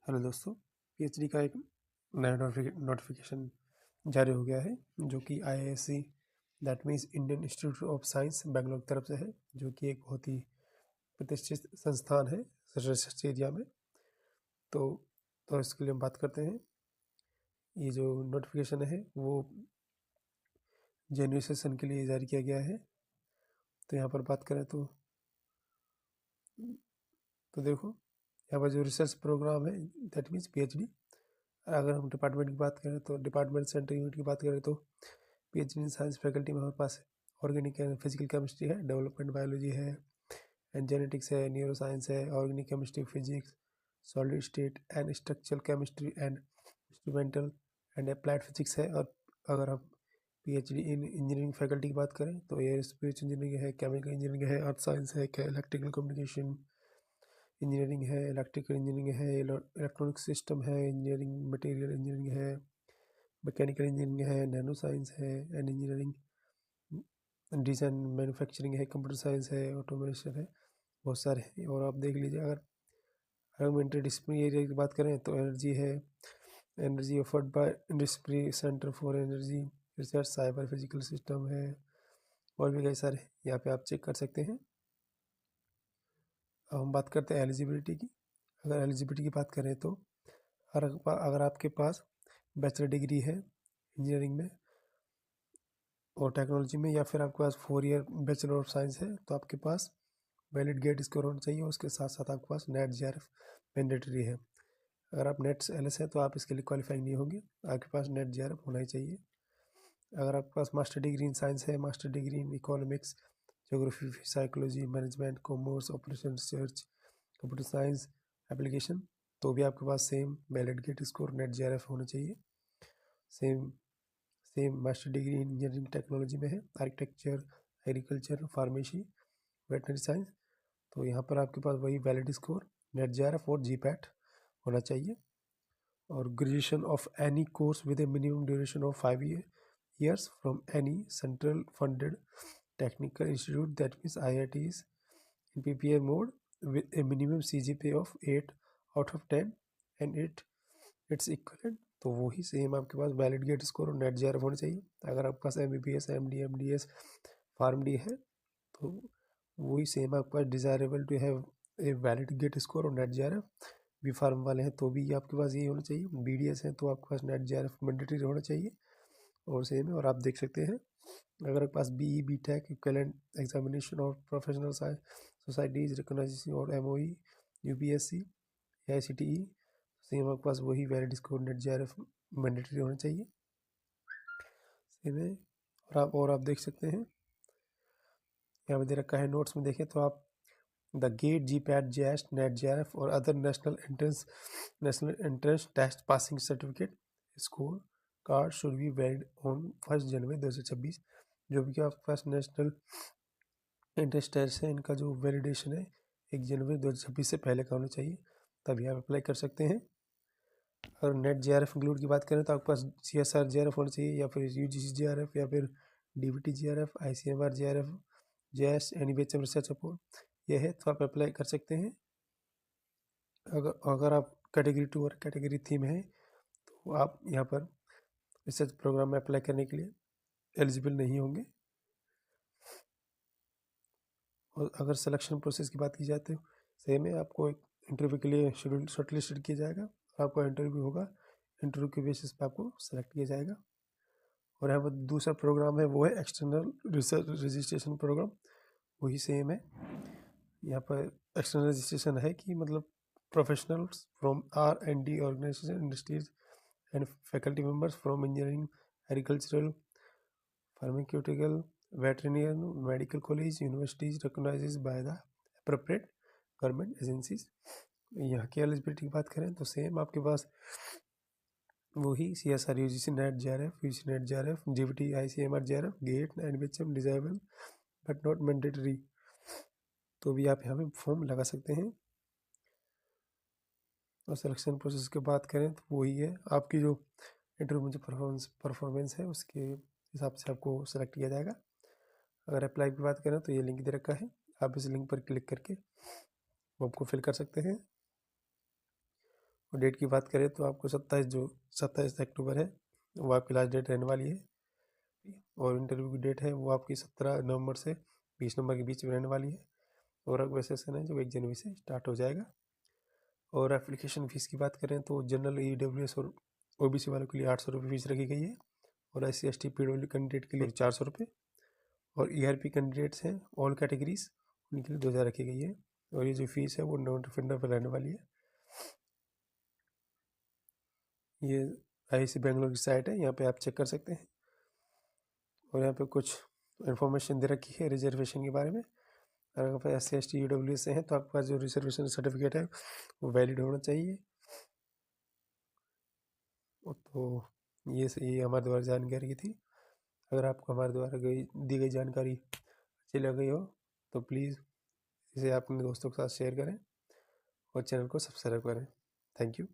Hello दोस्तों, PhD का एक नया नोटिफिकेशन जारी हो गया है जो कि IISc that means Indian institute of science Bangalore की तरफ से है, जो कि एक बहुत ही प्रतिष्ठित संस्थान है रिसर्च एरिया में। तो इसके लिए हम बात करते हैं। ये जो नोटिफिकेशन है वो जनवरी सेशन के लिए जारी किया गया है। तो यहाँ पर बात करें तो देखो, यहाँ पर जो रिसर्च प्रोग्राम है दैट मीन्स पीएचडी। अगर हम डिपार्टमेंट की बात करें तो डिपार्टमेंट सेंटर यूनिट की बात करें तो पीएचडी इन साइंस फैकल्टी में हमारे पास ऑर्गेनिक एंड फिजिकल केमिस्ट्री है, डेवलपमेंट बायोलॉजी है, एंड जेनेटिक्स है, न्यूरो साइंस है, organic chemistry, physics, solid state and structural chemistry and instrumental and applied physics है। और अगर हम पीएचडी इन इंजीनियरिंग फैकल्टी की बात करें तो एयरस्पेस इंजीनियरिंग है, केमिकल इंजीनियरिंग है, अर्थ साइंस है, इलेक्ट्रिकल कम्युनिकेशन इंजीनियरिंग है, इलेक्ट्रिकल इंजीनियरिंग है, इलेक्ट्रॉनिक सिस्टम है, इंजीनियरिंग मटेरियल इंजीनियरिंग है, मैकेनिकल इंजीनियरिंग है, नैनो साइंस है, एंड इंजीनियरिंग डिज़ाइन मैन्युफैक्चरिंग है, कंप्यूटर साइंस है, ऑटोमेशन है, बहुत सारे हैं। और आप देख लीजिए, अगर हम इंटरडिसिप्लिनरी एरिया की बात करें तो एनर्जी है, energy offered by industry centre for energy research, cyber physical system है, और भी कई सारे यहाँ पे आप चेक कर सकते हैं। अब हम बात करते हैं एलिजिबिलिटी की। अगर एलिजिबिलिटी की बात करें तो अगर आपके पास बैचलर डिग्री है इंजीनियरिंग में और टेक्नोलॉजी में, या फिर आपके पास 4 ईयर बैचलर ऑफ साइंस है, तो आपके पास वैलिड गेट स्कोर होना चाहिए। उसके साथ साथ आपके पास नेट जेआरएफ मैंडेटरी है। अगर आप नेट एलएस है तो आप इसके लिए क्वालिफाई नहीं होंगे, आपके पास नेट जेआरएफ होना ही चाहिए। अगर आपके पास मास्टर डिग्री इन साइंस है, master degree in economics, geography, psychology, management, commerce, operation research, computer science, application, तो भी आपके पास same valid GATE score NET JRF होना चाहिए। Same master degree in engineering technology में है, architecture, agriculture, pharmacy, veterinary science, तो यहाँ पर आपके पास वही वैलिड स्कोर नेट जेआरएफ और जीपैट होना चाहिए। और graduation of any course with a minimum duration of 5 years from any central funded technical institute, that means IITs, in PPA mode with a minimum CGPA of 8 out of 10 and its equivalent, तो वही same आपके पास valid GATE score और NET JRF होना चाहिए। अगर आपके पास MBBS, MD, MDS, pharm D है तो वही सेम आपके पास desirable to have a valid GATE score और नेट जेआरएफ। बी फार्म वाले हैं तो भी आपके पास यही होना चाहिए। BDS है तो आपके पास नेट जेआरएफ मैंडेटरी होना चाहिए और सेम है। और आप देख सकते हैं, अगर आपके पास BE, BTech, इक्विवेलेंट एग्जामिनेशन और प्रोफेशनल सोसाइटीज रिकॉग्नाइजेशन और MOE, UPSC, AICTE, सेम आपके पास वही valid score NET JRF mandatory होना चाहिए। सेम है। और आप देख सकते हैं, यहाँ पे दे रखा है नोट्स में देखें तो आप the GATE, GPAT, JEST, NET JRF और other national entrance test passing certificate score card should be valid on 1 January 2026। जो भी आपके पास नेशनल एंट्रेंस टेस्ट है, इनका जो वैलिडेशन है 1 जनवरी 2026 से पहले का होना चाहिए, तभी आप अप्लाई कर सकते हैं। अगर नेट जेआरएफ इंक्लूड की बात करें तो आपके पास CSR जेआरएफ होना चाहिए, या फिर UGC जेआरएफ, या फिर DBT JRF, ICMR JRF, JS, NBHM research support, यह है तो आप अप्लाई कर सकते हैं। अगर आप कैटेगरी 2 और कैटेगरी 3 में हैं तो आप यहाँ पर रिसर्च प्रोग्राम में अप्लाई करने के लिए एलिजिबल नहीं होंगे। और अगर सिलेक्शन प्रोसेस की बात की जाए तो सेम है, आपको एक इंटरव्यू के लिए शॉर्टलिस्टेड किया जाएगा, आपका इंटरव्यू होगा, इंटरव्यू के बेसिस पे आपको सेलेक्ट किया जाएगा। और यहाँ पर दूसरा प्रोग्राम है वो है एक्सटर्नल रिसर्च रजिस्ट्रेशन प्रोग्राम, वही सेम है। यहाँ पर एक्सटर्नल रजिस्ट्रेशन है कि मतलब professionals from R&D organisation, industries and faculty members from engineering, agricultural, pharmaceutical, veterinary, medical college, universities recognised by the appropriate government agencies. यहाँ की एलिजिबिलिटी की बात करें तो सेम आपके पास वही CSR, UGC, NET JRF, UGC NET JRF, DBT, ICMR JRF, GATE, NBHM desirable but not mandatory, तो भी आप यहाँ पे फॉर्म लगा सकते हैं। और सिलेक्शन प्रोसेस की बात करें तो वही है, आपकी जो इंटरव्यू में जो परफॉर्मेंस है उसके हिसाब से आपको सेलेक्ट किया जाएगा। अगर अप्लाई की बात करें तो ये लिंक दे रखा है, आप इस लिंक पर क्लिक करके फॉर्म को फिल कर सकते हैं। और डेट की बात करें तो आपको 27 अक्टूबर है वो आपकी लास्ट डेट रहने वाली है। और इंटरव्यू की डेट है वो आपकी 17 नवंबर से 20 नवंबर के बीच में रहने वाली है। और अगला सेशन है जो 1 जनवरी से स्टार्ट हो जाएगा। और एप्लीकेशन फ़ीस की बात करें तो जनरल EWS और OBC वालों के लिए 800 रुपये फीस रखी गई है। और SC ST PWD कैंडिडेट के लिए 400 रुपये। और ERP कैंडिडेट्स हैं ऑल कैटेगरीज उनके लिए 2000 रखी गई है। और ये जो फीस है वो नॉन रिफंडेबल रहने वाली है। ये IIC बेंगलोर की साइट है, यहाँ पे आप चेक कर सकते हैं। और यहाँ पे कुछ इन्फॉर्मेशन दे रखी है रिजर्वेशन के बारे में। अगर आप SC ST EWS से हैं तो आपके पास जो रिजर्वेशन सर्टिफिकेट है वो वैलिड होना चाहिए। तो ये हमारे द्वारा जानकारी की थी। अगर आपको हमारे द्वारा दी गई जानकारी अच्छी लग गई हो तो प्लीज़ इसे अपने दोस्तों के साथ शेयर करें और चैनल को सब्सक्राइब करें। Thank you.